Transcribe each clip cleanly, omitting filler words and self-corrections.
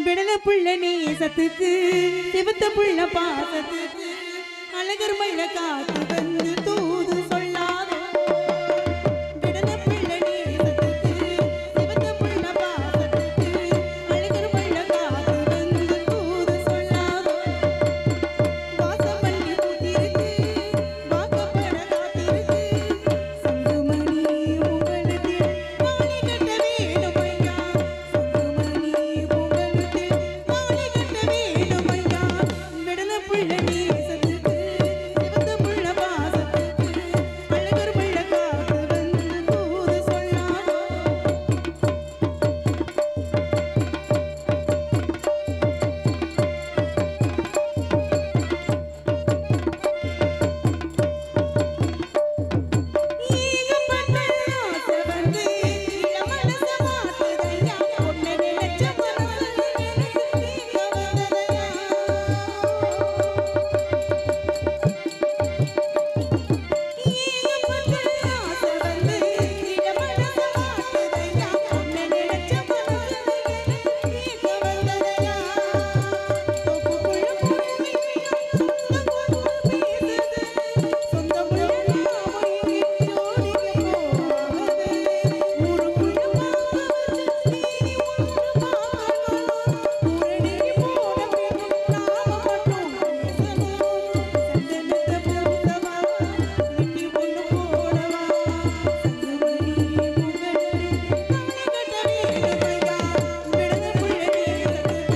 விடல புள்ள நேசத்துக்கு சிவத்த புள்ள பாசத்துக்கு அழகர் மயில காத்து வந்து தூது சொல்லாதோ விடல புள்ள நேசத்துக்கு சிவத்த புள்ள பாசத்துக்கு அழகர் மயில காத்து வந்து தூது சொல்லாதோ வாசம் பண்ணி பூத்திருக்கு வாக்கப்பட காத்திருக்கு சங்குமணி உங்களுக்கு தாலி கட்ட வேணும் ஐயா சங்குமணி உங்களுக்கு தாலி கட்ட வேணும் ஐயா விடல புள்ள நேசத்துக்கு சிவத்த புள்ள பாசத்துக்கு அழகர் மயில காத்து வந்து தூது சொல்லாதோ ஈகப்பட்ட ஆசை வந்து இளமனச மாத்துதையா உன்னை நினைச்ச மனசு எனக்கு தீங்க வந்ததையா ஈகப்பட்ட ஆசை வந்து இளமனச மாத்துதையா உன்னை நினைச்ச மனசு எனக்கு தீங்க வந்ததையா தோப்புக்குள்ள பூமி சொந்தம் பேசுது சொந்தம் ஜோடிக்கு போகாது ஊருக்குள்ள பாவச்சு நீ ஒரு பாவம் ஊரடி போன பின்னும் நாம மட்டும் பேசணும் சந்தனத்தை பூத்தவா வெட்டி பொண்ணு போடவா சங்குமணி உங்களுக்கு தாலி கட்ட வேணும் ஐயா விடல புள்ள நேசத்துக்கு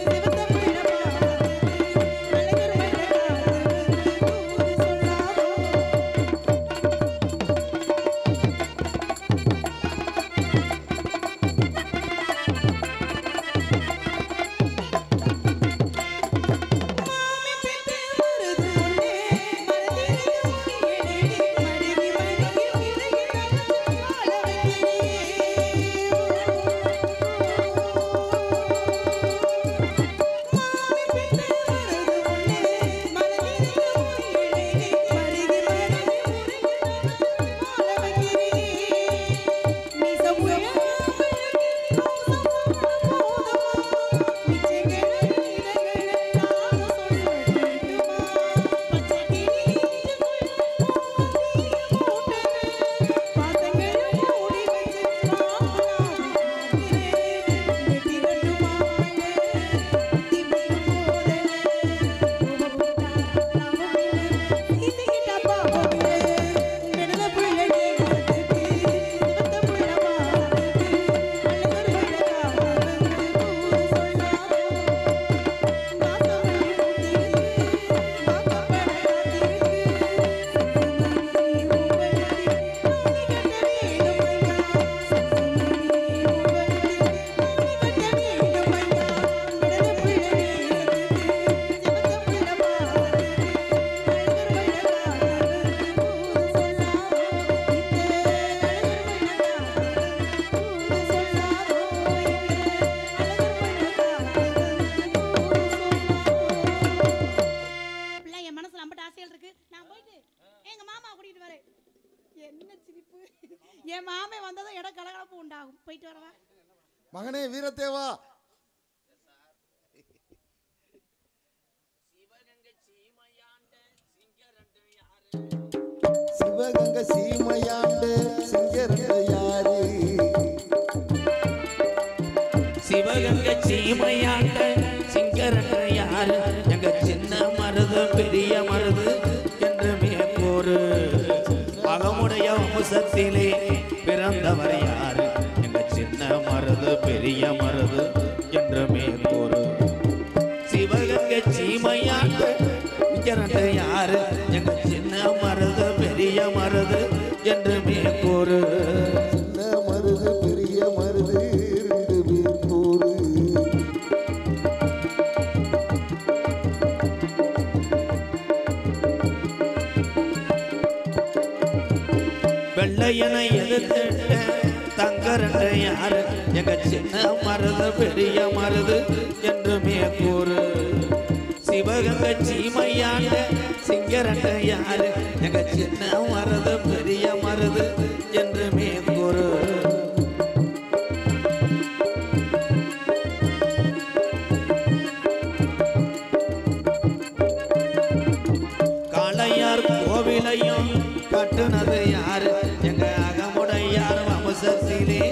சிவத்த புள்ள பாசத்துக்கு அழகர் மயில காத்து வந்து தூது சொல்லாதோ மாமி பெற்று வருது ஒன்னே மறந்திருக்கும் ஏனேடி மருகி மருகி விலகி வாழ வைக்கிறியே மாமி பெற்று வருது ஒன்னே மறந்திருக்கும் ஏனேடி மருகி மருகி வாழ வைக்கிறியே மீச உயர என் மனசுல அம்பட்ட ஆசைகள் இருக்கு நான் போயிட்டு எங்க மாமா கூட்டிட்டு வரேன் என்ன சிரிப்பு என் மாமே வந்ததும் இடம் கலகலப்பு உண்டாகும் போயிட்டு வரவா மகனே வீரத்தேவா சிவகங்கை சீமையாண்டு சிங்கரங்க யாரு சிவகங்கை சீமையாண்ட சிங்கரன்ற யாரு எங்க சின்ன மருது பெரிய மருது என்றுமே போரு அகமுடைய வம்சத்திலே பிறந்தவர் யாரு எங்க சின்ன மருது பெரிய மருது என்றுமே போரு சிவகங்கை சீமையாண்ட சிங்கரன்ற யாரு எங்க சின்ன மருது பெரிய மருது என்றுமே போரு சின்ன மருது பெரிய மருது ரெண்டு பேர் போரு வெள்ளையனை எதிர்த்திட்ட தங்கரன்ற யாரு எங்க சின்ன மருது பெரிய மருது என்றுமே கூறு சிவகங்கை சீமையாண்ட சிங்கரன்ற யாரு எங்க சின்ன மருது பெரிய மருது என்றுமே கூறு கட்டுனது யாரு எங்க அகமுடையார் வம்சத்திலே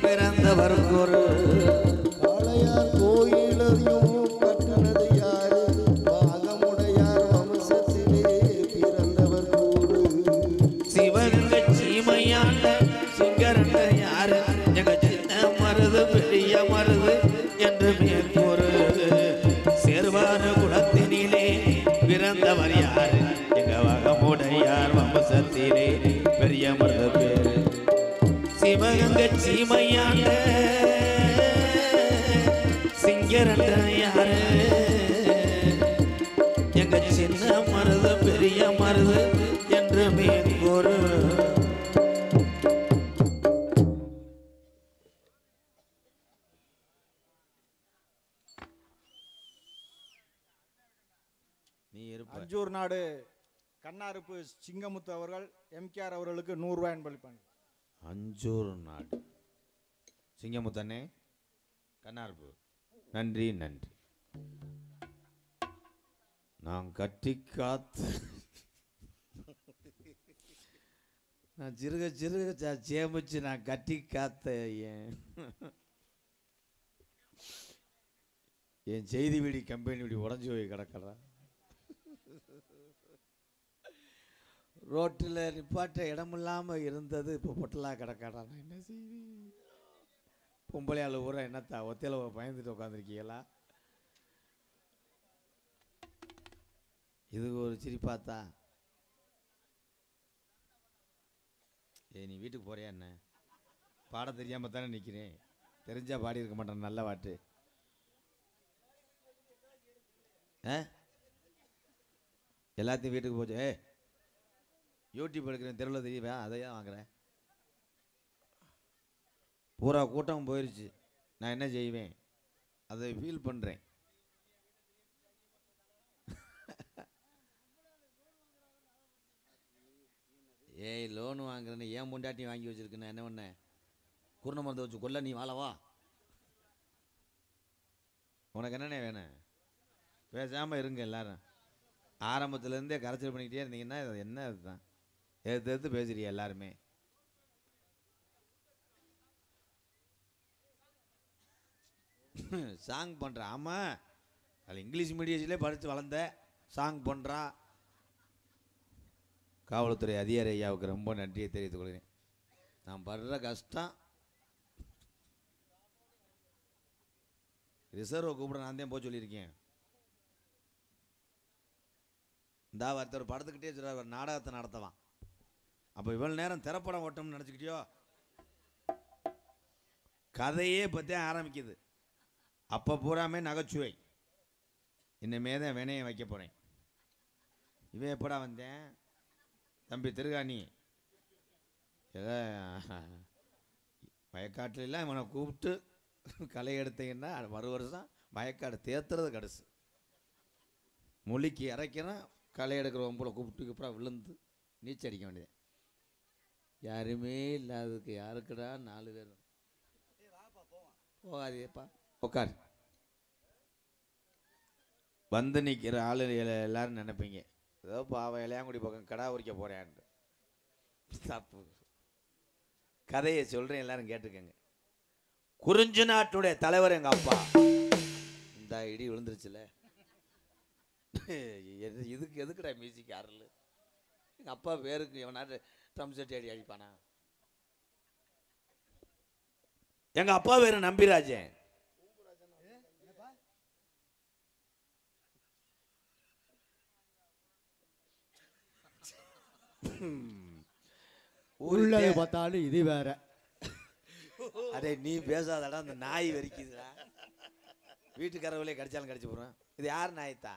பிறந்தவர் ஒரு காளையார் கோயிலையும் கட்டுனது யாரு அகமுடையார் வம்சத்திலே பிறந்தவர் கூறு சிவகங்கை சீமையாண்ட சிங்கரண்ட யாரு எங்க சின்ன மருது பெரிய மருது என்று மேற்கூறு சேர்வான குலத்தினிலே பிறந்தவர் யாரு எங்க வகமுடையார் வம்சத்திலே பெரிய மருது பேரு சிவகங்கை சீமையாண்ட சிங்கரண்ட யாரு எங்க சின்ன மருது பெரிய மருது என்று மேற்கூறு அஞ்சூர் நாடு கண்ணாருப்பு சிங்கமுத்து அவர்கள் எம்கேஆர் அவர்களுக்கு 100 ரூபாய் அன்பளிப்பாங்க. அஞ்சூர் நாடு சிங்கமுத்தண்ணே கண்ணார்பு நன்றி நன்றி. நான் கட்டி காத்து நான் சிறுக சிறுக சேமிச்சு நான் கட்டி காத்த என் செய்தி வீடி கம்பெனி வீடி உடஞ்சி போய் கிடக்கிறா. ரோட்டில் நிப்பாட்ட இடமில்லாமல் இருந்தது இப்போ பொட்டலாக கிடக்காடா. நான் என்ன செய்வேன்? பொம்பளையாள் ஊரா என்னத்தா ஒத்தையில பயந்துட்டு உட்காந்துருக்கீங்களா? இது ஒரு சிரிப்பாத்தா. நீ வீட்டுக்கு போறியா என்ன? பாட தெரியாமல் தானே நிற்கிறேன். தெரிஞ்சா பாடி இருக்க மாட்டேன். நல்ல பாட்டு எல்லாத்தையும் வீட்டுக்கு போச்சு. யூடியூப் எடுக்கிறேன் தெருவில் தெரியவா அதையா வாங்குறேன். பூரா கூட்டம் போயிடுச்சு. நான் என்ன செய்வேன்? அதை ஃபீல் பண்ணுறேன். லோன் வாங்குறேன்னு ஏன் பொண்டாட்டி வாங்கி வச்சிருக்கேன்னு என்ன பண்ண? குருண மருந்து வச்சு கொல்ல நீ வாழவா? உனக்கு என்னண்ணே வேணும்? பேசாமல் இருங்க எல்லாரும். ஆரம்பத்துலேருந்தே கரைச்சல் பண்ணிக்கிட்டே இருந்தீங்கன்னா என்ன இதுதான் எடுத்து பேசுறியா எல்லாருமே? சாங் பண்ணுறா. ஆமாம், அதில் இங்கிலீஷ் மீடியத்திலே படித்து வளர்ந்த சாங் பண்ணுறா. காவல்துறை அதிகாரி ஐயாவுக்கு ரொம்ப நன்றியை தெரிவித்துக் கொள்கிறேன். நான் படுற கஷ்டம். ரிசர்வை கூப்பிட நான் தான் போக சொல்லியிருக்கேன். இந்த ஒருத்தர் படத்துக்கிட்டே சொல்கிறார், ஒரு நாடகத்தை நடத்தவான். அப்போ இவ்வளோ நேரம் திரைப்படம் ஓட்டம்னு நினச்சிக்கிட்டியோ? கதையே பற்றி ஆரம்பிக்குது. அப்போ பூராமே நகைச்சுவை. இன்னமே தான் வினையை வைக்க போகிறேன். இவன் எப்படா வந்தேன்? தம்பி திருகாணி ஏதோ வயக்காட்டிலாம் இவனை கூப்பிட்டு களை எடுத்தீங்கன்னா மறு வருஷம் வயக்காடு தேத்துறது கடைசி. மொழிக்கு இறக்கிறேன். களை எடுக்கிற ஒம்பளை கூப்பிட்டு அப்புறம் விழுந்து நீச்சல் அடிக்க வேண்டியது. யாருமே இல்லாததுக்கு யாருக்குடா 4 பேர்? போகாதேப்பா, உட்கார். வந்து நிற்கிற ஆளு எல்லாரும் நினைப்பீங்க ஏதோ பாவம் இளையாங்குடி பக்கம் கடா உரிக்க போகிறேன். தப்பு. கதையை சொல்கிறேன், எல்லாரும் கேட்டுக்கங்க. குறிஞ்சி நாட்டுடைய தலைவர் எங்கள் அப்பா. இந்த இடி விழுந்துருச்சுல, இதுக்கு எதுக்குடா மியூசிக் ஆறல்? எங்கள் அப்பா பேருக்கு எவனாட்டு ட்ரம் செட் அடி அடிப்பானா? எங்கள் அப்பா பேர் நம்பிராஜன். உள்ளதை பார்த்தாலும் இது வேற. அதே நீ பேசாதடா, அந்த நாய் வரிக்குதுடா. வீட்டுக்காரவங்களே கடிச்சாலும் கடிச்சு போடுறேன். இது யார் நாய்த்தா?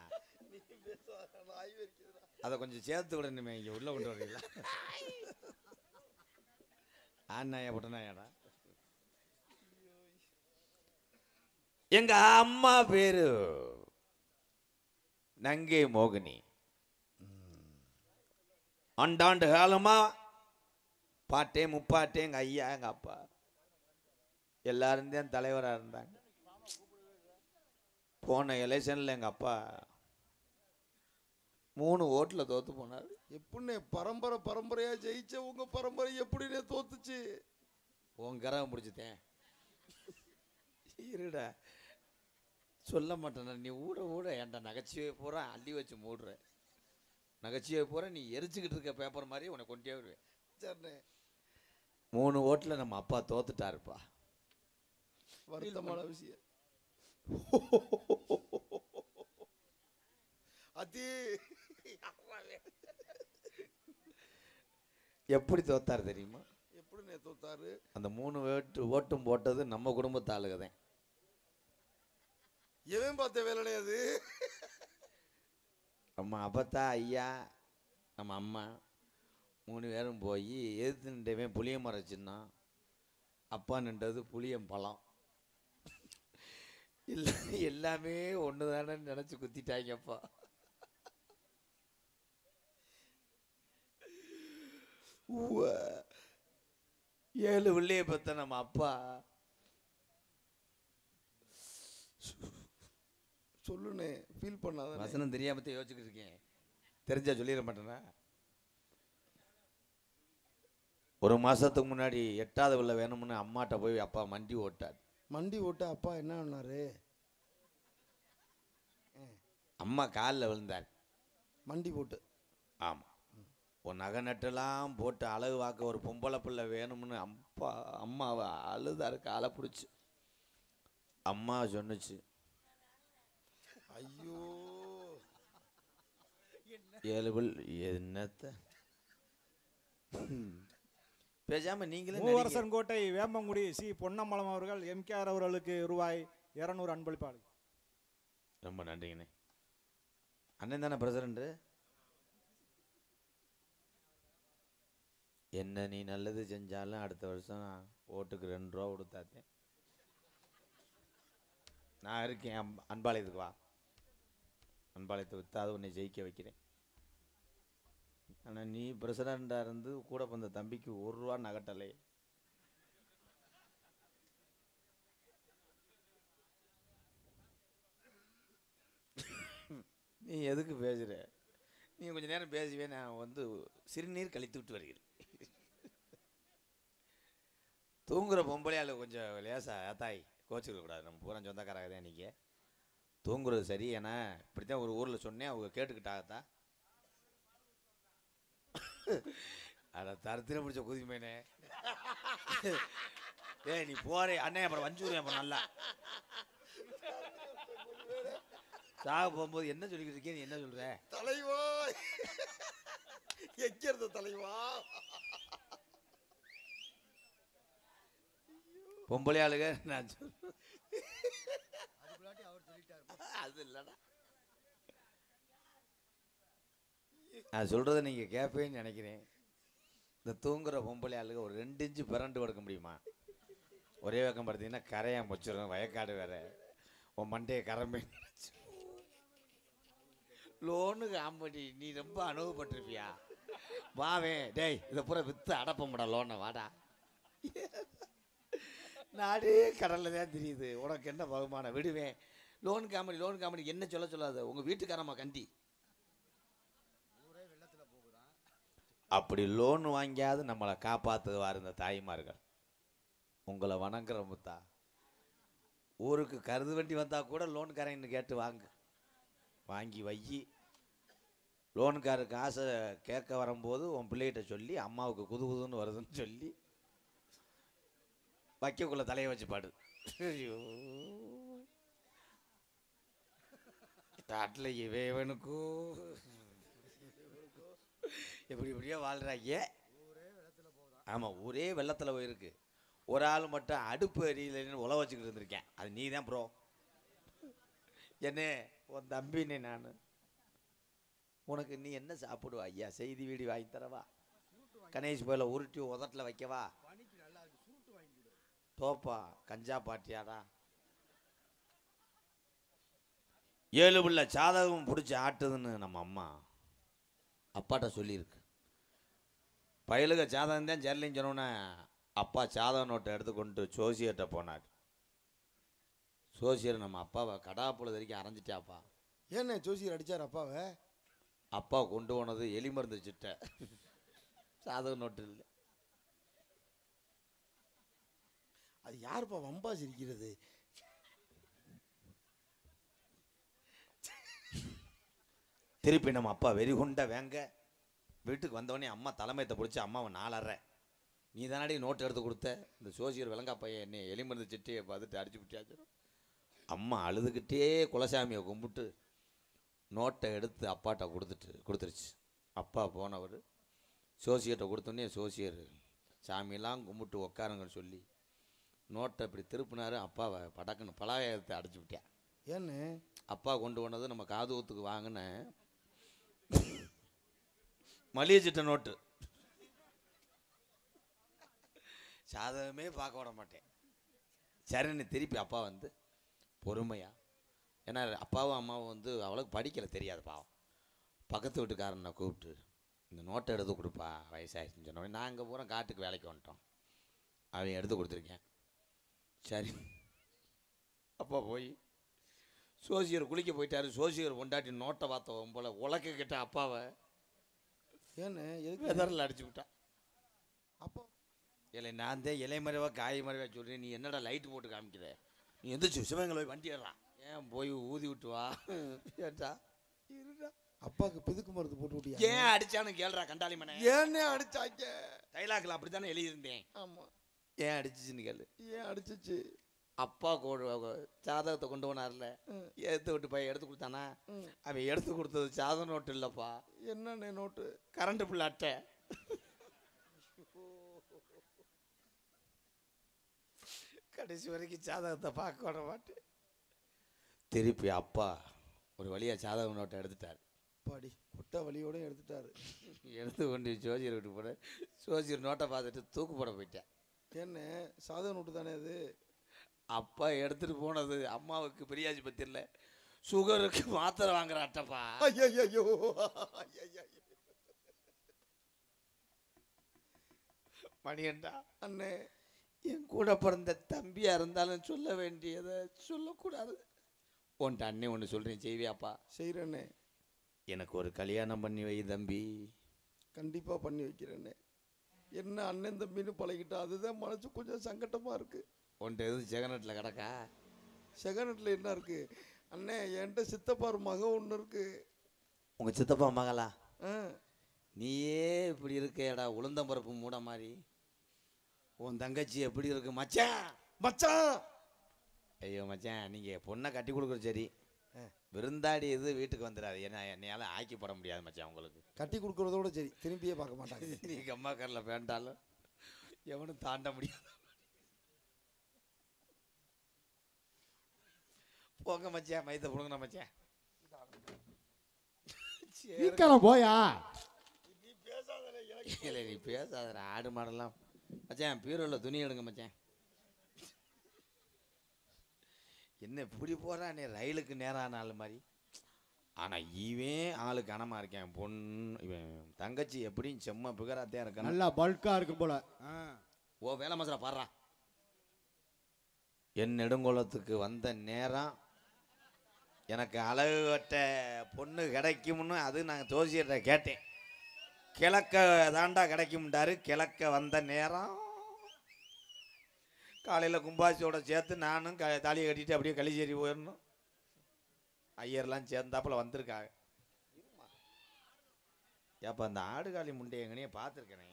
அதை கொஞ்சம் சேர்த்து விடணுமே. இங்கே உள்ள கொண்டு வரீங்களா? ஆண் நாயா பொட்ட நாயாடா? எங்க அம்மா பேரு நங்கை மோகினி. ஆண்டாண்டு காலமா பாட்டே முப்பாட்டே எங்க ஐயா எங்க அப்பா எல்லாரும் தான் தலைவராக இருந்தாங்க. போன எலெக்ஷன்ல எங்க அப்பா 3 ஓட்டில் தோத்து போனார். எப்படிண்ணே பரம்பரை பரம்பரையா ஜெயிச்ச உங்க பரம்பரை எப்படிண்ணே தோத்துச்சு? உன் கிரகம் பிடிச்சிட்டேன். இருடா சொல்ல மாட்டேன். நீ ஊட என்கிட்ட நகைச்சுவை பூரா அள்ளி வச்சு மூடுற. நகைச்சுவை பூரா நீ எரிச்சுக்கிட்டு இருக்க பேப்பர் மாதிரி உன்னை கொண்டே வருவேன். சரிண்ணே. 3 ஓட்டில் நம்ம அப்பா தோத்துட்டாருப்பா. வருத்தமான விஷயம். அது எப்படி தோத்தார் தெரியுமா? எப்படிண்ணே தோத்தாரு? அந்த 3 ஓட்டும் போட்டது நம்ம குடும்பத்து ஆளுக தான். எவன் பார்த்த வேலைனே அது? நம்ம அப்பத்தா ஐயா நம்ம அம்மா 3 பேரும் போய் எதிர்த்து நின்றவன் புளிய மரம் சின்ன, அப்பா நின்றது புளியம் பழம். எல்லாமே ஒன்று தானே நினச்சி குத்திட்டாங்கப்பா. ஏழு பிள்ளைய பத்த நம்ம அப்பா சொல்லுண்ணே, ஃபீல் பண்ணாத. வசனம் தெரியாம யோசிச்சுக்கிட்டு இருக்கேன். தெரிஞ்சா சொல்லிட மாட்டேனா? 1 மாசத்துக்கு முன்னாடி 8வது பிள்ளை வேணும்னு அம்மாட்ட போய் அப்பா மண்டி ஓட்டார். மண்டி ஓட்ட அப்பா என்ன பண்ணாரு? அம்மா காலில் விழுந்தார். மண்டி போட்டு. ஆமாம். ஒரு நகை நட்டெல்லாம் போட்டு அழகு வாக்க ஒரு பொம்பளை பிள்ளை வேணும்னு அம்மாவை அழுதாரு. காலை பிடிச்சி அம்மா சொன்னுச்சு, ஐயோ 7 பிள்ளை என்னத்த பேசாம நீங்களே. மூவரசன் கோட்டை வேம்பங்குடி சி பொன்னம்பலம் அவர்கள் எம்கேஆர் அவர்களுக்கு ரூபாய் 200 அன்பளிப்பாளர். ரொம்ப நன்றிங்கண்ணே. அண்ணன் தானே பிரசிடண்ட். என்ன நீ நல்லது செஞ்சாலும் அடுத்த வருஷம் ஓட்டுக்கு 2 ரூபா கொடுத்தாத்தேன் நான் இருக்கேன். அன்பாளையத்துக்கு வா, அன்பாளையத்தை விற்றாது உன்னை ஜெயிக்க வைக்கிறேன். ஆனால் நீ பிரசிடண்டாக இருந்து கூட வந்த தம்பிக்கு 1 ரூபா நகட்டலை. நீ எதுக்கு பேசுகிற? நீ கொஞ்சம் நேரம் பேசுவே, நான் வந்து சிறுநீர் கழித்து விட்டு வருகிறேன். தூங்குற பொம்பளையால் கொஞ்சம் லேசா தாய் கோச்சிக்க கூடாது. நம்ம பூரா சொந்தக்காராக தான் நீங்கள் தூங்குறது சரி. ஏன்னா இப்படித்தான் ஒரு ஊரில் சொன்னேன், அவங்க கேட்டுக்கிட்டாகத்தான். அட தரத்தின பிடிச்ச குதிமேனே. ஏய் நீ போறே அண்ணே, அப்புறம் வஞ்சுருவேன். அப்புறம் நல்லா சாக போகும்போது என்ன சொல்லிக்கிட்டு இருக்கே? நீ என்ன சொல்ற? தலைவா எக்கிறது தலைவா. பொம்பளை ஆளுங்க நான் அது இல்லடா, நான் சொல்றதை நீங்க கேட்பேன்னு நினைக்கிறேன். இந்த தூங்குற பொம்பளை ஆளுங்க ஒரு 2 இன்ச்சு பிறண்டு படுக்க முடியுமா? ஒரே பக்கம் படுத்தீங்கன்னா கரையான் வச்சிருக்கோம். வயக்காடு வேற, உன் மண்டையை கரம்பே. லோனுக்கு ஆம்படி நீ ரொம்ப அனுபவப்பட்டிருப்பியா? வாவே டேய், இதை பூரா வித்து அடப்பமுடா லோனை. வாடா, நாடே கடல்ல தான் தெரியுது. உனக்கு என்ன பகுமானம்? விடுவேன். லோன் காமெடி என்ன சொல்ல சொல்லாத. உங்க வீட்டுக்காரம்மா கண்டி அப்படி லோன் வாங்கியாவது நம்மளை காப்பாற்றுவார் இந்த தாய்மார்கள். உங்களை வணங்குற முத்தா. ஊருக்கு கருது வண்டி வந்தா கூட லோன்காரன்னு கேட்டு வாங்கி வை. லோனுக்காரருக்கு காசை கேட்க வரும்போது உன் பிள்ளைகிட்ட சொல்லி அம்மாவுக்கு குதுன்னு வருதுன்னு சொல்லி வைக்கக்குள்ள தலையை வச்சு பாடு. ஐயோ காட்டில் இவனுக்கோ எப்படியோ வாழ்றாங்க. ஆமாம், ஊரே வெள்ளத்தில் போயிருக்கு. ஒரு ஆள் மட்டும் அடுப்பு எரியலன்னு உழ வச்சுக்கிட்டு இருந்திருக்கேன். அது நீ தான் ப்ரோ. என்ன உன் தம்பினே நான். உனக்கு நீ என்ன சாப்பிடுவா? ஐயா செய்தி வீடி வாங்கி தரவா? கணேஷ் போயில உருட்டி உதட்டில் வைக்கவா? தோப்பா கஞ்சா பாட்டியாடா. 7 பிள்ளை சாதகம் பிடிச்சி ஆட்டுதுன்னு நம்ம அம்மா அப்பாட்ட சொல்லியிருக்கு. பயலுக சாதகம் தான் சரிலின்னு சொன்னோன்னே அப்பா சாதக நோட்டை எடுத்துக்கொண்டு ஜோசியர்கிட்ட போனார். ஜோசியர் நம்ம அப்பாவை கடாப்புல வரைக்கும் அரைஞ்சிட்டாப்பா. ஏண்ணே ஜோசியர் அடிச்சார் அப்பாவை? அப்பா கொண்டு போனது எலி மருந்து சிட்டை, சாதக நோட்டு இல்லை. அது யாருப்பா வம்பா சிரிக்கிறது? திருப்பி நம்ம அப்பா வெறிகுண்ட வேங்க வீட்டுக்கு வந்தோடனே அம்மா தலைமையத்தை பிடிச்சி அம்மாவை 4.5 நீ தானடி நோட்டு எடுத்து கொடுத்த, இந்த சோசியர் விளங்கா பையன் என்னை எலி மருந்து சிட்டியை பார்த்துட்டு அடிச்சு விட்டாச்சு. அம்மா அழுதுகிட்டே குலசாமியை கும்பிட்டு நோட்டை எடுத்து அப்பாட்ட கொடுத்துருச்சு. அப்பா போனவர் சோசியர்கிட்ட கொடுத்தோன்னே சோசியர் சாமியெல்லாம் கும்பிட்டு உக்காருங்கன்னு சொல்லி நோட்டை இப்படி திருப்பினாரு. அப்பாவை படக்குன்னு பலாயத்தை அடிச்சு விட்டேன். ஏன்னு அப்பா கொண்டு போனது நம்ம காது ஊத்துக்கு வாங்கின மளிகை சிட்ட நோட்டு. சாதகமே பார்க்க விட மாட்டேன். சரின்னு திருப்பி அப்பா வந்து பொறுமையா, ஏன்னா அப்பாவும் அம்மாவும் வந்து அவளுக்கு படிக்கல தெரியாது பாவம், பக்கத்து வீட்டுக்காரனை கூப்பிட்டு இந்த நோட்டை எடுத்து கொடுப்பா வயசாகிடுச்சுன்னு சொன்னோடனே நான் அங்கே பூரா காட்டுக்கு வேலைக்கு வந்துட்டோம். அவன் எடுத்து கொடுத்துருக்கேன். சரி அப்பா போய் சோசியர் குளிக்க போயிட்டாரு. சோசியர் கொண்டாட்டி நோட்டை பார்த்தவன் போல உலக்க கிட்ட அப்பாவை ஏன்னு எதுக்கு வெதரில் அடிச்சு விட்டான். அப்போ இல்லை நான் தான் இலை மறைவா காய் மறைவா சொல்கிறேன், நீ என்னடா லைட்டு போட்டு காமிக்கிற, நீ எந்திரிச்சு சிவங்களை போய் வண்டி ஏறான், ஏன் போய் ஊதி விட்டு வா ஏட்டா இருடா. அப்பாவுக்கு பிதுக்கு மருந்து போட்டு விட்டியா? ஏன் அடிச்சான்னு கேள்றா கண்டாளி மனை. ஏன்னு அடிச்சாங்க? டைலாக்ல அப்படித்தானே எழுதியிருந்தேன். ஆமாம். ஏன் அடிச்சிச்சுன்னு கேளு. ஏன் அடிச்சிச்சு? அப்பா சாதகத்தை கொண்டு போனார்ல, எடுத்து விட்டு பையன் எடுத்து கொடுத்தானா, அவன் எடுத்து கொடுத்தது சாதக நோட்டு இல்லைப்பா. என்னண்ணே நோட்டு? கரண்ட் பில் அட்டை. கடைசி வரைக்கும் சாதகத்தை பார்க்க விட மாட்டேன். திருப்பி அப்பா ஒரு வழியாக சாதக நோட்டை எடுத்துட்டார். பாடி கொட்டை வலியோட எடுத்துட்டாரு. எடுத்து கொண்டு சோசியர் விட்டு போட, சோசியர் நோட்டை பார்த்துட்டு தூக்கு போட போயிட்டேன். என்ன சாதக நோட்டு தானே அது? அப்பா எடுத்துட்டு போனது அம்மாவுக்கு பெரியாஜி பத்தி இல்லை, சுகருக்கு மாத்திரை வாங்குற அட்டப்பா. ஐயோ மணியண்டா அண்ணே, என் கூட பிறந்த தம்பியா இருந்தாலும் சொல்ல வேண்டியதை சொல்லக்கூடாது. உன்ட்ட அண்ணே ஒன்று சொல்றேன், செய்வியாப்பா? செய்கிறேண்ணே. எனக்கு ஒரு கல்யாணம் பண்ணி வை தம்பி. கண்டிப்பாக பண்ணி வைக்கிறேண்ணே. என்ன அண்ணன் தம்பின்னு பழகிட்டா அதுதான் மனசு கொஞ்சம் சங்கட்டமாக இருக்குது. உன்ட்ட எதுவும் செகனட்டில் கிடக்கா? செகனட்டில் என்ன இருக்குது அண்ணே? என்கிட்ட சித்தப்பார் மகன் ஒன்று இருக்குது. உங்கள் சித்தப்பா மகளா? ஆ. நீயே இப்படி இருக்கேடா உளுந்தம்பருப்பு மூட மாதிரி. உன் தங்கச்சி எப்படி இருக்கு மச்சான்? மச்சான் ஐயோ மச்சான், நீங்கள் பொண்ணை கட்டி கொடுக்குற சரி, விருந்தாடி இது வீட்டுக்கு வந்துடாது. ஏன்னா என்னையால் ஆக்கி போட முடியாது மச்சான். உங்களுக்கு கட்டி கொடுக்குறதோட சரி, திரும்பியே பார்க்க மாட்டாங்க. நீங்கள் அம்மா காரில் வேண்டாலும் எவனும் தாண்ட முடியாது. போங்க மச்சான், மைத்தை கொடுங்கண்ணா மச்சான். சீக்கிரம் போயா. இல்லை நீ பேசாத, ஆடு மாடெல்லாம். மச்சான் பீரோவில் துணி எடுங்க மச்சான். என்ன இப்படி போகிறான் நீ, ரயிலுக்கு நேரான ஆள் மாதிரி. ஆனால் இவன் ஆளு கனமாக இருக்கேன். பொண்ணு இவன் தங்கச்சி எப்படியும் செம்ம பிகராத்தையாக இருக்கான். நல்லா பல்கா இருக்கும் போல. ஓ வேலை மசரா பாடுறான். என் நெடுங்கோலத்துக்கு வந்த நேரம் எனக்கு அழகு கட்ட பொண்ணு கிடைக்கும்னு அது நாங்கள் ஜோசியர்கிட்ட கேட்டேன். கிழக்க தாண்டா கிடைக்கும்டாரு. கிழக்க வந்த நேரம் காலையில் கும்பாசியோட சேர்த்து நானும் தாலியை கட்டிட்டு அப்படியே களிச்சேரி போயிடணும். ஐயர்லாம் சேர்ந்தாப்புல வந்திருக்காங்க. ஏப்பா அந்த ஆடுகாலி முண்டை எங்கனையே பார்த்துருக்கேனே,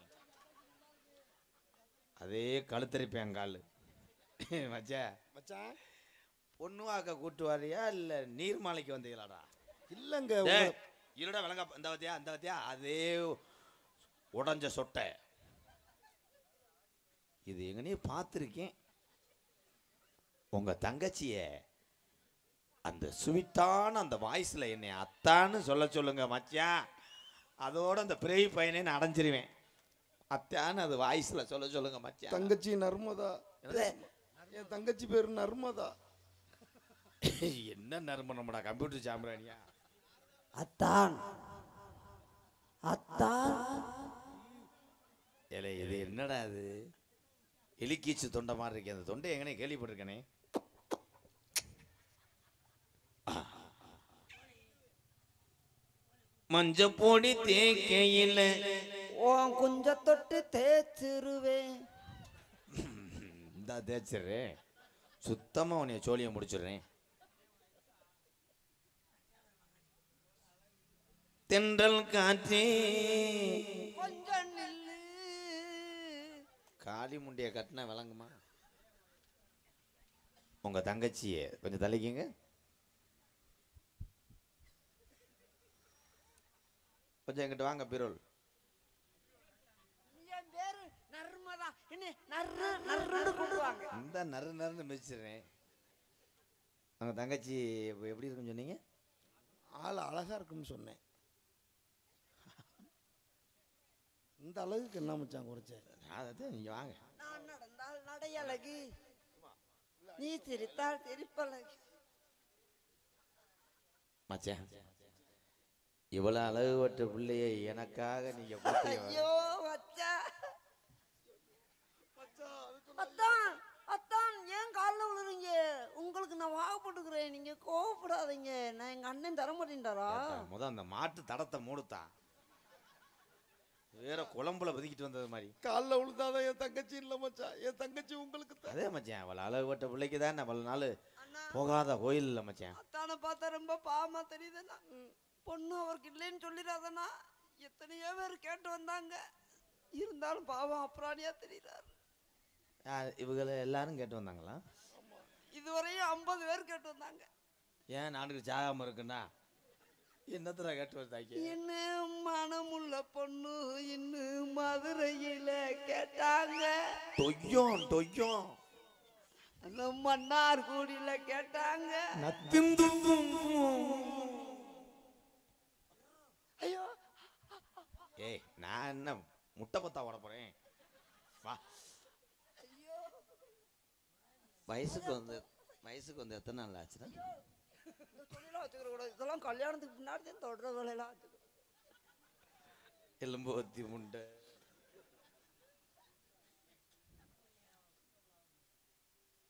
அதே கழுத்தரிப்பேன் கால். மச்சான் மச்சான் பொண்ணு வாக்க கூட்டு வரியா இல்லை நீர்மாலைக்கு வந்தீங்களாடா? இல்லைங்க. இருடா விளங்க. இந்த வத்தியா அந்த வத்தியா அதே உடஞ்ச சொட்டை. இது எங்கனே பார்த்துருக்கேன். உங்கள் தங்கச்சிய அந்த ஸ்வீட்டான அந்த வாய்ஸில் என்னை அத்தான்னு சொல்லுங்க மச்சான். அதோட அந்த பிறவி பையனே நான் அடைஞ்சிருவேன். அத்தான்னு அது வாய்ஸில் சொல்லுங்க மச்சான். தங்கச்சி நர்மதா. என் தங்கச்சி பேர் நர்மதா. என்ன நறுமணம்டா, கம்ப்யூட்டர் சாம்பிரானியா? அத்தான் அத்தான். ஏலே இது என்னடா அது, எலிக்கீச்சு தொண்டை மாதிரி இருக்கேன். அந்த தொண்டை எங்கனே கேள்விப்பட்டிருக்கேனே. மஞ்ச பொடி தேக்கையில் உன் குஞ்ச தொட்டு தேய்ச்சிருவேன். இந்த தேய்ச்சிடுறேன் சுத்தமா உன்னைய சோழியை முடிச்சிடுறேன். தென்றல் காற்றே கொஞ்சம் நில்லு. காளி முண்டிய கட்டின விளங்குமா? உங்க தங்கச்சிய கொஞ்சம் தள்ளிக்கிங்க. கொஞ்சம் எங்கிட்ட வாங்க பிரோல். என் பேரு நர்மதா. என்ன நர்ரு நர்ருன்னு கூப்பிடுவாங்க. இந்த நறு நறுன்னு மிதிச்சிடுறேன். உங்க தங்கச்சி எப்படி இருக்குன்னு சொன்னீங்க? ஆள் அழகா இருக்குன்னு சொன்னேன். இந்த அளவுக்கு என்ன மச்சான் குறைச்சாரு? அதான் நீங்க வாங்க. நான் நடந்தால் நடையழகு, நீ சிரித்தால் சிரிப்பழகு. மச்சான் இவ்வளவு அழகுபட்ட பிள்ளைய எனக்காக நீங்க போட்டு ஐயோ மச்சான். அத்தான் அத்தான் ஏன் காலில் விழுறீங்க? உங்களுக்கு நான் வாகப்பட்டுக்கிறேன், நீங்க கோவப்படாதீங்க. நான் எங்க அண்ணன் தர மாட்டேன்டாரா? முத அந்த மாட்டு தடத்தை மூடுத்தா. வேற குழம்புல பதுக்கிட்டு வந்தது மாதிரி. காலில் விழுந்தாதான் என் தங்கச்சி இல்லை மச்சான். என் தங்கச்சி உங்களுக்கு தான். அதே மச்சான் அவள் அழகுபட்ட பிள்ளைக்கு தான் அவ்வளவு நாள் அண்ணா போகாத கோயில் இல்லை மச்சான். அத்தானை பார்த்தா ரொம்ப பாவமா தெரியுதுண்ணா. பொண்ணு அவருக்கு இல்லைன்னு சொல்லிடாதண்ணா. எத்தனையோ பேர் கேட்டு வந்தாங்க, இருந்தாலும் பாவம் அப்புறாணியா தெரியுறாரு. இவங்களை எல்லாரும் கேட்டு வந்தாங்களா? இதுவரையும் 50 பேர் கேட்டு வந்தாங்க. ஏன் நாட்டுக்கு சாகாம இருக்குன்னா என்னத்துல கேட்டு வந்தாங்க? என்ன மனமுள்ள பொண்ணு இன்னும் மதுரையில கேட்டாங்க, தொய்யம் தொய்யம் அந்த மன்னார்குடியில கேட்டாங்க. ஐயோ ஏய் நான் என்ன முட்டை பத்தா ஓட போறேன்? வா. வயசுக்கு வந்து எத்தனை நாள் ஆச்சுன்னா? இந்த தொழிலாம் வச்சுக்கிற கூடாது. இதெல்லாம் கல்யாணத்துக்கு முன்னாடி தான் தொடர வேலையெல்லாம் வச்சுக்கணும். எலும்பு ஒத்தி முண்டை.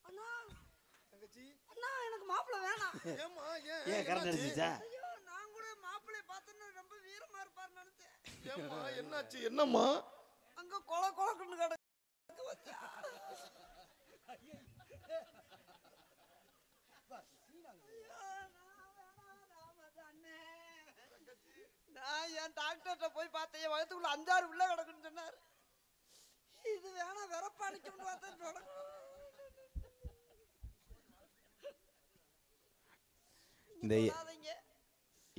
அண்ணா அண்ணா எனக்கு மாப்பிள்ளை வேணாம். ஏம்மா ஏன் கரண்ட் அடிச்சிச்சா? ஐயோ நான் கூட மாப்பிள்ளைய பார்த்தேன்னு ரொம்ப வீரமா இருப்பாருன்னு நினைச்சேன். ஏம்மா என்னாச்சு? என்னம்மா? அங்க கொலை கொலைக்குன்னு கிடக்கு. நான் என் டாக்டர்கிட்ட போய் பார்த்தேன், என் வயத்துக்குள்ள 5-6 உள்ள கிடக்குன்னு சொன்னார். இது வேணா வெறப்பானிக்கணும்னு பார்த்தேன். இந்த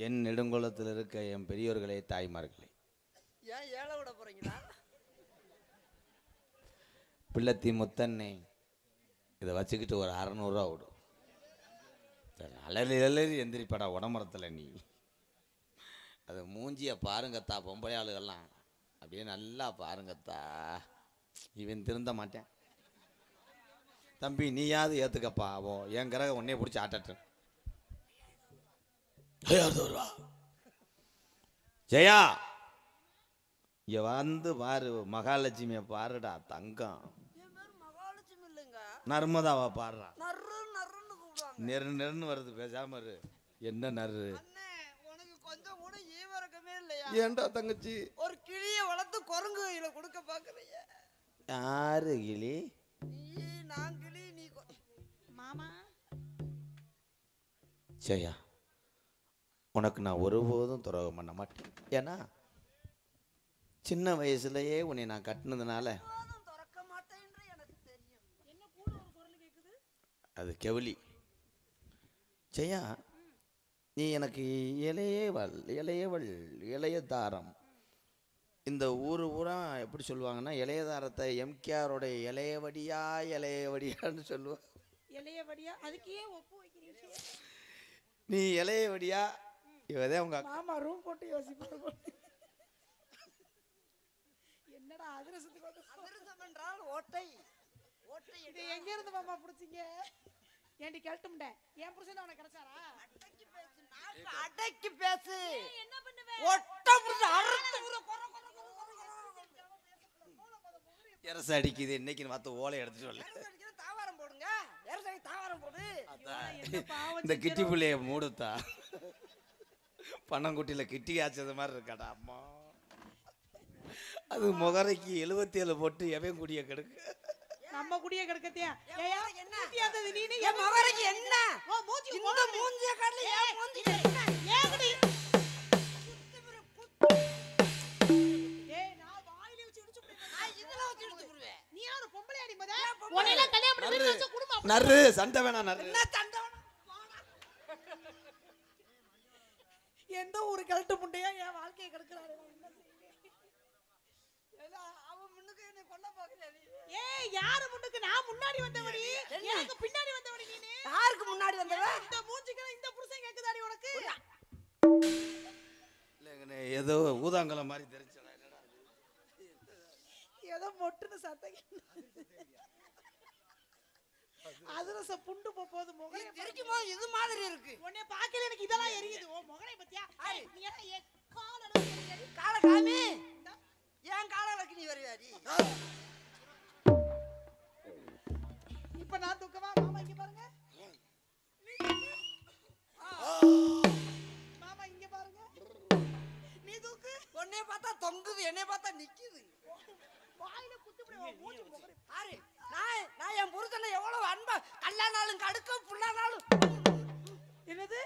என் நெடுங்குளத்தில் இருக்க என் பெரியோர்களே தாய்மார்களே, ஏன் ஏழை விட போறீங்களா? பிள்ளத்தி முத்தண்ணே இதை வச்சுக்கிட்டு ஒரு 600 ரூபா விடும். அலறி அலறி எந்திரிப்படா உடம்புறத்தில் நீ. அது மூஞ்சிய பாருங்கத்தா, பொம்பளை ஆளுகள்லாம் அப்படியே நல்லா பாருங்கத்தா. இவன் திருந்த மாட்டேன். தம்பி நீயாவது ஏத்துக்கப்பா. என் கிரக உன்னைய பிடிச்சி ஆட்டட்டு. ஜெயா இங்க வந்து பாரு, மகாலட்சுமிய பாருடா தங்கம். என் பேர் மகாலட்சுமி இல்லைங்க, நர்மதாவா பாடுறா. நர்ரு நர்ருன்னு கூப்பிடுவாங்க. நெருன்னு வருது, பேசாம இரு. என்ன நர்ரு? அண்ணே உனக்கு கொஞ்சம் கூட ஈவரக்கமே இல்லையா? ஏன்டா தங்கச்சி? ஒரு கிளிய வளர்த்து குரங்கு கையில கொடுக்க பாக்குறீங்க. யாரு கிளி? நீ நான் கிளி, நீ மாமா ஜெயா உனக்கு நான் ஒருபோதும் துரோகம் பண்ண மாட்டேன். ஏன்னா சின்ன வயசுலயே உன்னை நான் கட்டினதுனால. திறக்க மாட்டேன்ற எனக்கு தெரியும். என்ன கூட ஒரு குரல் கேக்குது? அது கெவலி. ஜெயா நீ எனக்கு இளையவள் இளைய தாரம். இந்த ஊரா எப்படி சொல்லுவாங்கன்னா, இளைய தாரத்தை எம்கேஆரோட இளையவடியான்னு சொல்லுவாங்க. இளையபடியா? அதுக்கு ஏன் ஒப்பு வைக்கிறீங்க? நீ இளையவடியா, இவதே உங்க மாமா ரூம் போட்டு யோசிப்பாரு. என்னடா அதிரசத்துக்கு வந்து அதிர்ஷ்டம் என்றால் ஓட்டை. ஓட்டை இது எங்க இருந்து மாமா புடிச்சீங்க? ஏண்டி கேள்ட்டும்ட என் புருஷன் தான் உனக்கு கிடைச்சாரா? அடக்கி பேசு, நாக்கு அடக்கி பேசு. என்ன பண்ணுவே? ஒட்ட புடிச்சு அறுத்து விடு. எரச அடிக்குது இன்னைக்கு பார்த்து ஓலை எடுத்துட்டு வரல. தாவாரம் போடுங்க, தாவாரம் போடு. இந்த கிட்டி பிள்ளைய மூடுத்தா. பணங்குட்டியில் கிட்டி ஆச்சது மாதிரி இருக்காடா அம்மா. அது முகரைக்கு 77 போட்டு எவன் குடிய கெடுக்கு. நம்ம குடிய கிடக்கத்தியா என்ன நீனே என் மகரைக்கு என்ன ஓ மூஞ்சி இந்த மூஞ்சிய காட்ல ஏன் மூஞ்சி என்ன ஏங்கடி ஏய் நான் வாயில வச்சு இடிச்சு போடுவேன். இதெல்லாம் வச்சு எடுத்து போடுவேன். நீ யாரு பொம்பளை அடி மொத உன்னையெல்லாம் கல்யாணம் பண்ணி வீட்ல வச்சு குடும்பம் நர்ரு சண்டை வேணாம் நர்ரு. என்ன சண்டை வேணும்? எந்த ஒரு கழட்டு முண்டையா என் வாழ்க்கையை கெடுக்குறாரு. அவன் முன்னுக்கு என்ன கொல்ல பாக்குறாரு. ஏய் யாரு முன்னுக்கு நான் முன்னாடி வந்தவடி எனக்கு பின்னாடி வந்தவடி நீ யாருக்கு முன்னாடி வந்தவ? இந்த மூஞ்சிக்கு இந்த புருஷன் கேக்குதாடி உனக்கு? இல்லைங்கண்ணே ஏதோ ஊதாங்கலம் மாதிரி தெரிச்சடா. ஏதோ மொட்டுன்னு சத்தம் அதிரச புண்டு போகுது முகலை தெரிக்குமா இது மாதிரி இருக்கு. உன்னை பார்க்கல எனக்கு இதெல்லாம் எரியுது. ஓ முகலை பத்தியா நீ எல்லாம் என் கால் அளவு எரியுது. கால காமி ஏன் காலக்கு நீ வருவாடி? இப்ப நான் தூக்கவா? மாமா இங்க பாருங்க. மாமா இங்க பாருங்க. நீ தூக்கு. உன்னை பார்த்தா தொங்குது, என்னை பார்த்தா நிக்குது. வாயில குத்துறே மூஞ்சி முகரை. ஆறு நான் என் புருஷனை எவ்வளவு அன்பா கல்யாணாலும் கடுக்க புள்ளானாலும் என்னது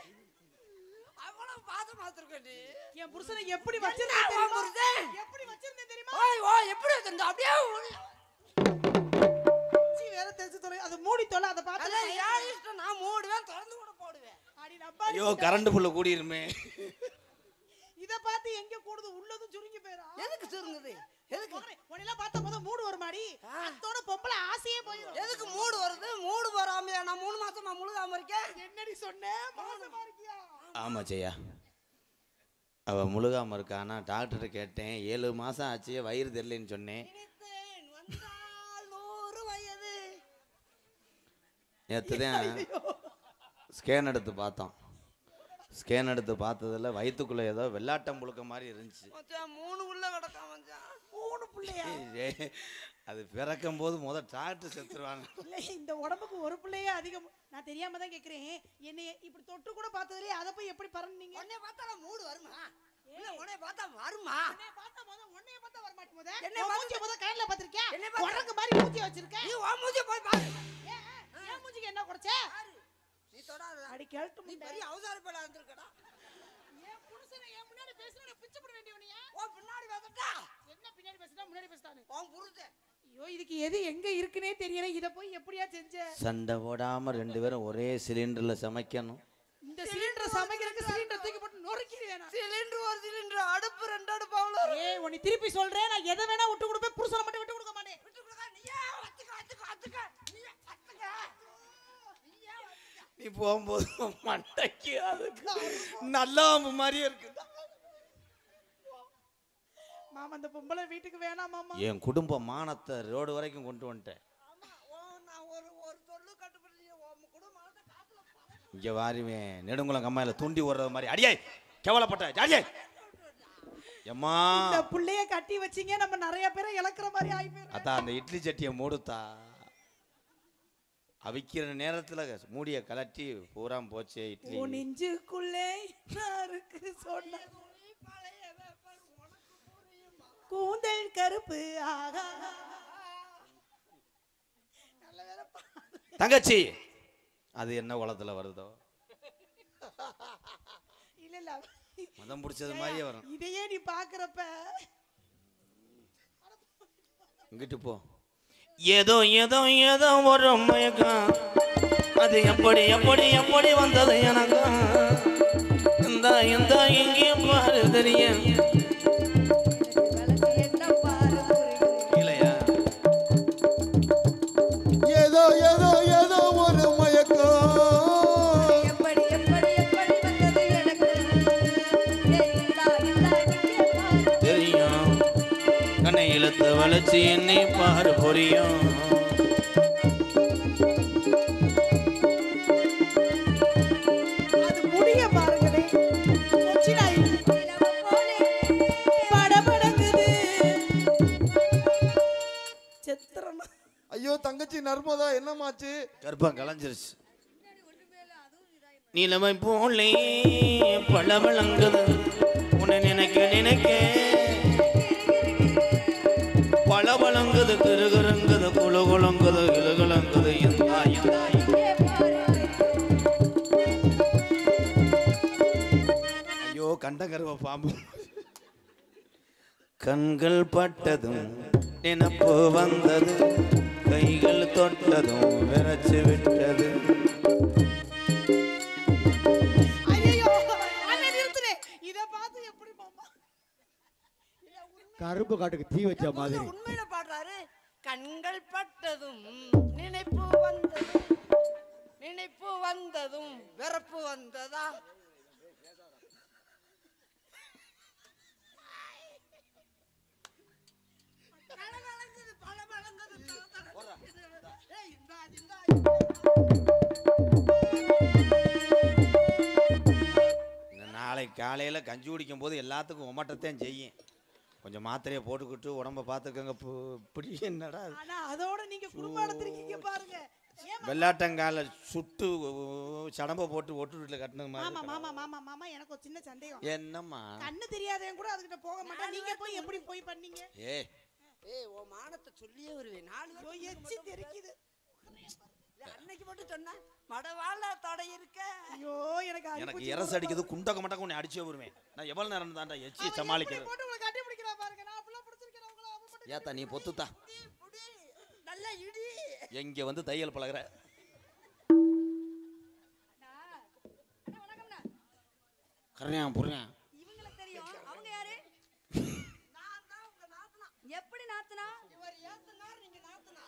அவ்வளவு பாசமா வச்சிருக்கேன். என் புருஷனை எப்படி வச்சிருந்தேன் தெரியுமா? எப்படி வச்சிருந்தேன் தெரியுமா? ஓய் எப்படி வச்சிருந்த அப்படியே சீ வேற தெரிஞ்சு தொலை அதை மூடி தொலை அதை பார்த்து அதான் யார் இஷ்டம் நான் மூடுவேன் திறந்து கூட போடுவேன். அடி நம்பாடி. ஐயோ கரண்ட் புள்ள கூடிருமே. இத பார்த்து எங்க கூடுது உள்ளதும் சுருங்கி போயிரா. எதுக்கு சுருங்குது? எதுக்கு உன்னையெல்லாம் பார்த்தா போது மூடு வர மாடி அத்தோட பொம்பளை ஆசையே போயிடும். எதுக்கு மூடு வருது? மூடு வராமையா நான் 3 மாசமா முழுகாம இருக்கேன். என்னடி சொன்னே மோசமா இருக்கியா? ஆமா ஜெயா அவ முழுகாம இருக்கா. ஆனால் டாக்டர் கேட்டேன் 7 மாசம் ஆச்சு வயிறு தெரியலன்னு சொன்னேன். நினைத்தேன் வந்தால் 100 வயது. நேற்று தான் ஸ்கேன் எடுத்து பார்த்தோம். ஸ்கேன் எடுத்து பார்த்ததில் வயிற்றுக்குள்ளே ஏதோ வெள்ளாட்டம் புழுக்க மாதிரி இருந்துச்சு. மச்சான் 3 உள்ள கிடக்கா மச்சான். 3 பிள்ளையா? அது பிறக்கும் போது டாக்டர் செத்துருவாங்க. இல்ல இந்த உடம்புக்கு ஒரு பிள்ளையே அதிகம். நான் தெரியாம தான் கேக்குறேன். என்னை இப்படி தொட்டு கூட பார்த்ததுலயே அத போய் எப்படி பறந்தீங்க? உன்னை பார்த்தா மூடு வருமா? இல்ல உன்னை பார்த்தா வருமா? உன்னை பார்த்தா உன்னைய பார்த்தா வர மாட்டே முத. என்னை மூஞ்சி முத கையில பாத்திருக்கியா? என்னை பார்த்தா உனக்கு மாதிரி மூஞ்சி வச்சிருக்க. நீ உன் மூஞ்சி போய் பாரு. ஏன் மூஞ்சிக்கு என்ன குறைச்ச? நீ தொடாத. அடி கேள்ட்டு நீ பெரிய அவதார பேல வந்திருக்கடா. ஏன் புருஷனை ஏன் முன்னாடி பேசுறே பிச்சை போட வேண்டியவனியா? ஓ பின்னாடி வந்துட்டா. என்ன பின்னாடி பேசுறா முன்னாடி பேசுறானே? உன் புருஷன். ஐயோ இதுக்கு எது எங்க இருக்குனே தெரியல. இத போய் எப்படியா செஞ்ச? சண்டை போடாம 2 பேரும் ஒரே சிலிண்டரில் சமைக்கணும். இந்த சிலிண்டர் சமைக்கிறதுக்கு சிலிண்டர் தூக்கி போட்டு நொறுக்கிடுவேனா? சிலிண்டர் ஒரு சிலிண்டர் அடுப்பு 2 அடுப்பு அவ்வளவு. ஏய் உன்னை திருப்பி சொல்றேன். நான் எதை வேணா விட்டு கொடுப்பேன். புருஷனை மட்டும் விட்டு கொடுக்க மாட்டேன். விட்டு கொடுக்க நீயே வத்துக்க. நீயே வத்துக்க. நீ போகும்போது மண்டைக்கு அதுக்கு நல்லாம்பு மாதிரியே இருக்கு. மாமா அந்த பொம்பளை வீட்டுக்கு வேணாம் மாமா. என் குடும்ப மானத்தை ரோடு வரைக்கும் கொண்டு வந்துட்டேன். ஆமா நான் ஒரு சொல்லு கட்டுப்படி உன் குடும்பத்தை காத்துல இங்கே வாரிவேன் நெடுங்குளம் கம்மாயில் தூண்டி ஓடுறது மாதிரி அடியே கேவலப்பட்ட ஜாடியே எம்மா. இந்த புள்ளைய கட்டி வச்சீங்க நம்ம நிறைய பேரை இழக்கிற மாதிரி ஆகி போயிரும். அதான் அந்த இட்லி சட்டியை மூடுத்தா. அவிக்கிற நேரத்தில் மூடிய கலட்டி பூரா போச்சே இட்லி. உன் நெஞ்சுக்குள்ளே யாருக்கு சொன்ன கூந்தல் கருப்பு ஆகா. தங்கச்சி அது என்ன குளத்துல வருதோ இல்ல இல்ல மதம் பிடிச்சது மாதிரியே வரும். இதையே நீ பாக்குறப்ப இங்கிட்டு போ. ஏதோ ஏதோ ஏதோ ஒரு மயக்கம் அது எப்படி எப்படி எப்படி வந்தது எனக்கு இந்த இந்த இங்கே பாரு தெரியும் இல்லையா? ஏதோ ஏதோ ஏதோ ஒரு மயக்கம் எப்படி எப்படி எப்படி வந்தது எனக்கு தெரியும் கண்ணை இழுத்து வளைச்சி என்னை பாரு புரியும். அது முடிய பாருங்களே கொச்சினாய் படபடங்குது செத்துறமா. ஐயோ தங்கச்சி நர்மதா என்னமாச்சு? கர்ப்பம் கலைஞ்சிருச்சு. நிலவை போலே பளபளங்குது உன்னை நினைக்க நினைக்க பளபளங்குது கிருகிருங்குது குலுகுலுங்குது இழுகுலங்குது ஐயோ கண்டகருவ பாம்பு கண்கள் பட்டதும் நினப்பு வந்தது கைகள் தொட்டதும் விரைச்சு விட்டது. ஐயோ அண்ணே நிறுத்துனே இத பார்த்து எப்படி மாமா கரும்பு காட்டுக்கு தீ வச்ச மாதிரி. உண்மையில பாடுறாரு. கண்கள் பட்டதும் நினைப்பு வந்ததும் வெறுப்பு வந்ததா. நாளைக்கு காலையில் கஞ்சி குடிக்கும் போது எல்லாத்துக்கும் ஒமட்டத்தான் செய்யும். கொஞ்சம் மாத்திரையை போட்டுக்கிட்டு உடம்ப பார்த்துக்கங்க. இப்படி என்னடா ஆனா அதோட நீங்க குடும்பம் நடத்திருக்கீங்க பாருங்க. வெள்ளாட்டங்கால சுட்டு சடம்ப போட்டு ஒட்டு வீட்டில் கட்டினது மாமா மாதிரி. மாமா மாமா மாமா எனக்கு ஒரு சின்ன சந்தேகம். என்னம்மா கண்ணு தெரியாதவன் கூட அதுகிட்ட போக மாட்டான். நீங்க போய் எப்படி போய் பண்ணீங்க? ஏய் ஓ மானத்தை சொல்லியே வருவேன். 4 ஐயோ எச்சி தெரிக்குது. அன்னைக்கு மட்டும் சொன்ன மடவாள தடை இருக்க. ஐயோ எனக்கு இரசு அடிக்குது. குண்டக்க மட்டக்க உன்னை அடிச்சே வருவேன். நான் எவ்வளவு நேரம் தான்டா எச்சி சமாளிக்கிறது. போட்டு உங்களை கட்டி பிடிக்கிறா பாருங்க. நான் அப்படியே பிடிச்சிருக்கேன் உங்களை. அவ மட்டும் ஏத்தா நீ பொத்துத்தா புடி நல்ல இடி. எங்க வந்து தையல் பழகுற கரையா புரியா இவங்களுக்கு தெரியும். அவங்க யாரு? நான் தான் உங்க நாத்தனா. எப்படி நாத்துனா? இவர் ஏத்துனார் நீங்க நாத்தனா.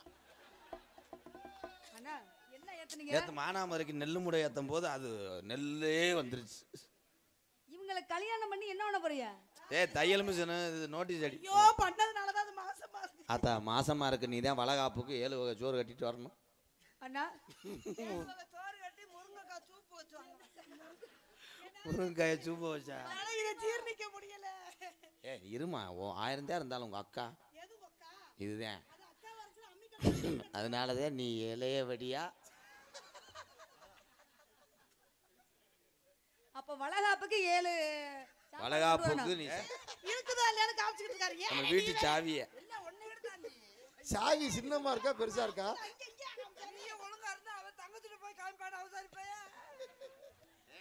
அண்ணா என்ன ஏத்துனீங்க? ஏத்து மானாமரிக்கு நெல்லு முடை ஏத்தும் போது அது நெல்லே வந்துருச்சு. இவங்களை கல்யாணம் பண்ணி என்ன பண்ண போறியா? தையல் மிஷின் நோட்டீஸ் அடி. ஐயோ பண்ணதுனால தான் அது மாசமா இருக்கு. ஆத்தா மாசமா இருக்கு. நீ தான் வளகாப்புக்கு 7 வகை சோறு கட்டிட்டு வரணும். அண்ணா சோறு கட்டி முருங்கைக்காய் சூப்பு வச்சாங்க. முருங்கைக்காய சூப்ப வச்சா ஆனா இத ஜீரணிக்க முடியல. இருமா 1000 தான் இருந்தாலும் உங்க அக்கா எது அக்கா? இதுதான். அது அக்கா வரச்சு அம்மி கட்டி. அதனாலதான் நீ இளைய வடியா. அப்ப வளகாப்புக்கு 7 வளகாப்புக்கு நீ இருக்குதா இல்லையான்னு காமிச்சிட்டு இருக்காரு. ஏன் நம்ம வீட்டு சாவிய எல்லாம் ஒண்ணு எடுத்தா நீ. சாவி சின்னமா இருக்கா பெருசா இருக்கா? நீ ஒழுங்கா இருந்தா அவன் தங்கச்சிட்ட போய் காமிப்பாடு அவசாரிப்பையா.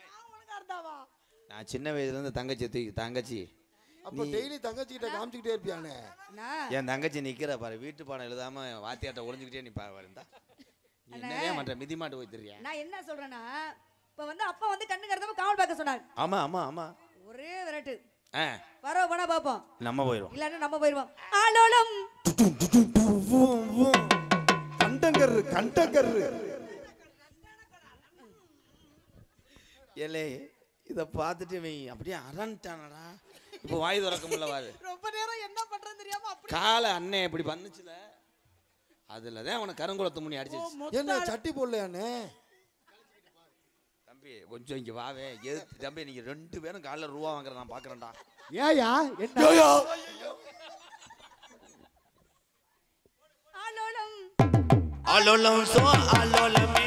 நான் ஒழுங்கா இருந்தாவா? நான் சின்ன வயசுல இருந்து தங்கச்சி அப்போ டெய்லி தங்கச்சி கிட்ட காமிச்சுக்கிட்டே இருப்பியானே. அண்ணா என் தங்கச்சி நிக்கிற பாரு. வீட்டு பாடம் எழுதாம வாத்தியாட்ட ஒளிஞ்சுக்கிட்டே நீ இருந்தா என்னையே மற்ற மிதி மாட்டு போய் தெரியா. நான் என்ன சொல்றேன்னா இப்ப வந்து அப்பா வந்து கண்ணு கருதாம காவல் பார்க்க சொன்னார். ஆமா ஆமா ஆமா ஒரே விரட்டு. ஆ வரோ போனா பாப்போம். நம்ம போயிடும். இல்லன்னா நம்ம போயிருவோம். ஆலோலம் கண்டங்கரு ஏலே இத பார்த்துட்டு இவன் அப்படியே அரண்டானடா. இப்போ வாய் திறக்க முடியல வாரு. ரொம்ப நேரம் என்ன பண்றேன்னு தெரியாம அப்படி காலை அண்ணே இப்படி பண்ணுச்சுல அதுலதான் அவனை கருங்குளத்து முனி அடிச்சிருச்சு. என்ன சட்டி போடலையானே? தம்பி கொஞ்சம் இங்க வாவே. எது தம்பி நீங்க 2 பேரும் காலைல ரூபா வாங்குற நான் பாக்குறேன்டா. ஏயா என்ன ஆலோலம் ஆலோலம் சோ ஆலோலமே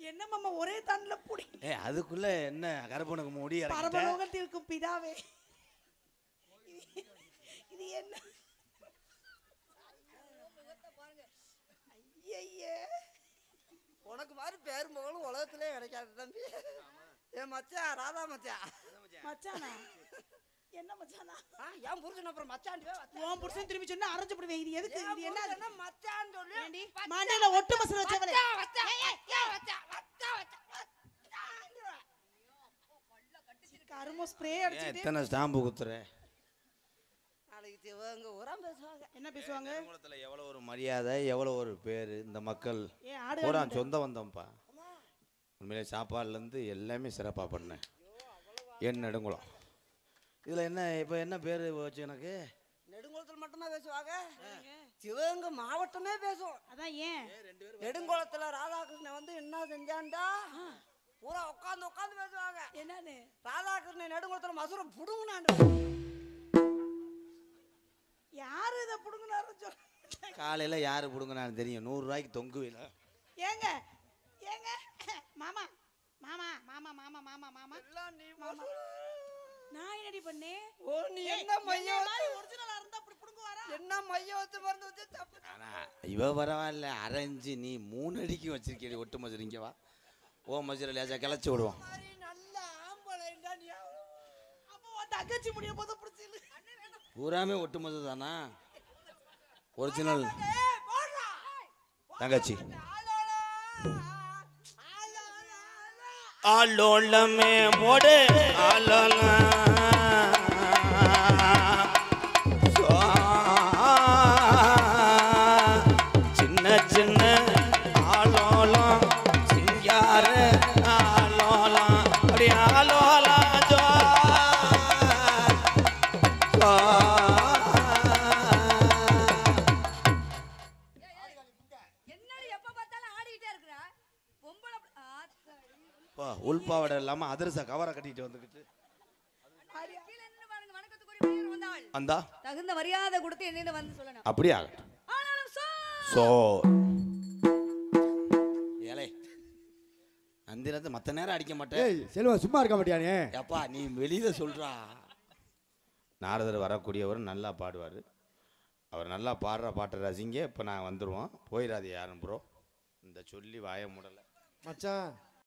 என்ன மாமா ஒரே தண்ணில புடி. அதுக்குள்ள என்ன கருப்பனுக்கு முடி இறக்கிட்ட? பரமலோகத்தில் இருக்கும் பிதாவே. இது என்ன? ஐயே உனக்கு மாதிரி பேரும் மகளும் உலகத்திலே கிடைக்காது தம்பி. என் மச்சான் ராதா மச்சான். மச்சானா? என்ன மச்சானா? என் புருஷன் அப்புறம் மச்சான். உன் புருஷன் திரும்பி சொன்னா அரைஞ்சு போடுவேன். இது எதுக்கு? இது என்ன? மச்சான் சொல்லி மண்டையில ஒட்டு மசல் வச்சவளே. கரும ஸ்ப்ரே அடிச்சிட்டு எத்தனை ஸ்டாம்பு குத்துற? நாளைக்கு இவங்க உரம் பேசுவாங்க. என்ன பேசுவாங்க? கருங்குளத்துல எவ்வளவு ஒரு மரியாதை, எவ்வளவு ஒரு பேரு. இந்த மக்கள் ஏ ஆடு பூரா சொந்த வந்தோம்ப்பா. உண்மையிலே சாப்பாடுல இருந்து எல்லாமே சிறப்பா பண்ணேன். என் நெடுங்குளம் இதில் என்ன இப்போ என்ன பேர் வச்சு எனக்கு? நெடுங்குளத்தில் மட்டும்தான் பேசுவாங்க, சிவகங்கை மாவட்டமே பேசும். அதான் ஏன் நெடுங்குளத்துல ராதாகிருஷ்ணன் வந்து என்ன செஞ்சான்டா பூரா உட்காந்து உட்காந்து பேசுவாங்க. என்னன்னு ராதாகிருஷ்ணன் நெடுங்குளத்துல மசூரை புடுங்கினான். யாரு இதை புடுங்கினாரு சொல்ல? காலையில் யார் பிடுங்கினான்னு தெரியும். 100 ரூபாய்க்கு தொங்குவில. ஏங்க ஏங்க மாமா மாமா மாமா மாமா மாமா மாமா எல்லாம் நீ மாமா நான் என்னடி பண்ணேன்? ஓ நீ என்ன மையம் ஒரிஜினலா இருந்தா அப்படி புடுங்குவாரா? என்ன மையம் வச்சு மருந்து வச்சு தப்பு. ஆனால் இவ பரவாயில்ல, அரைஞ்சு நீ 3 அடிக்கு வச்சிருக்கேன் ஒட்டு மசுரு. இங்கே வா, ஓ மசுரை லேசா கிளச்சி விடுவோம். நல்ல ஆம்பளைண்டா நீ. அப்போ உன் தங்கச்சி முடிய போது பிடிச்சிரு. பூராமே ஒட்டு மசுரு தானா? ஒரிஜினல் தங்கச்சி. ஆலோலமே போடு ஆலோலம் சின்ன சின்ன ஆலோலம் சிங்கார ஆலோலம் அப்படி ஆலோலம் என்னடி எப்ப பார்த்தாலும் ஆடிக்கிட்டே இருக்கற? பொம்பளை உள்பாவடை இல்லாம அதிரச கவரை கட்டிட்டு வந்துக்கிட்டு கீழ நின்னு பாருங்க, வணக்கத்துக்குரிய பெரியவர் வந்தாள். அந்தா தகுந்த மரியாதை கொடுத்து என்னன்னு வந்து சொல்லணும். அப்படியே ஆகட்டும். ஆனாலும் சோ ஏலே நந்திரத்தை மற்ற நேரம் அடிக்க மாட்டேன். ஏய் செல்வா சும்மா இருக்க மாட்டியானே? அப்பா நீ வெளியில சொல்றா. நாரதர் வரக்கூடியவர் நல்லா பாடுவார். அவர் நல்லா பாடுற பாட்டை ரசிங்க. இப்போ நான் வந்துடுவோம். போயிடாது யாரும் ப்ரோ. இந்த சொல்லி வாய முடலை மச்சான்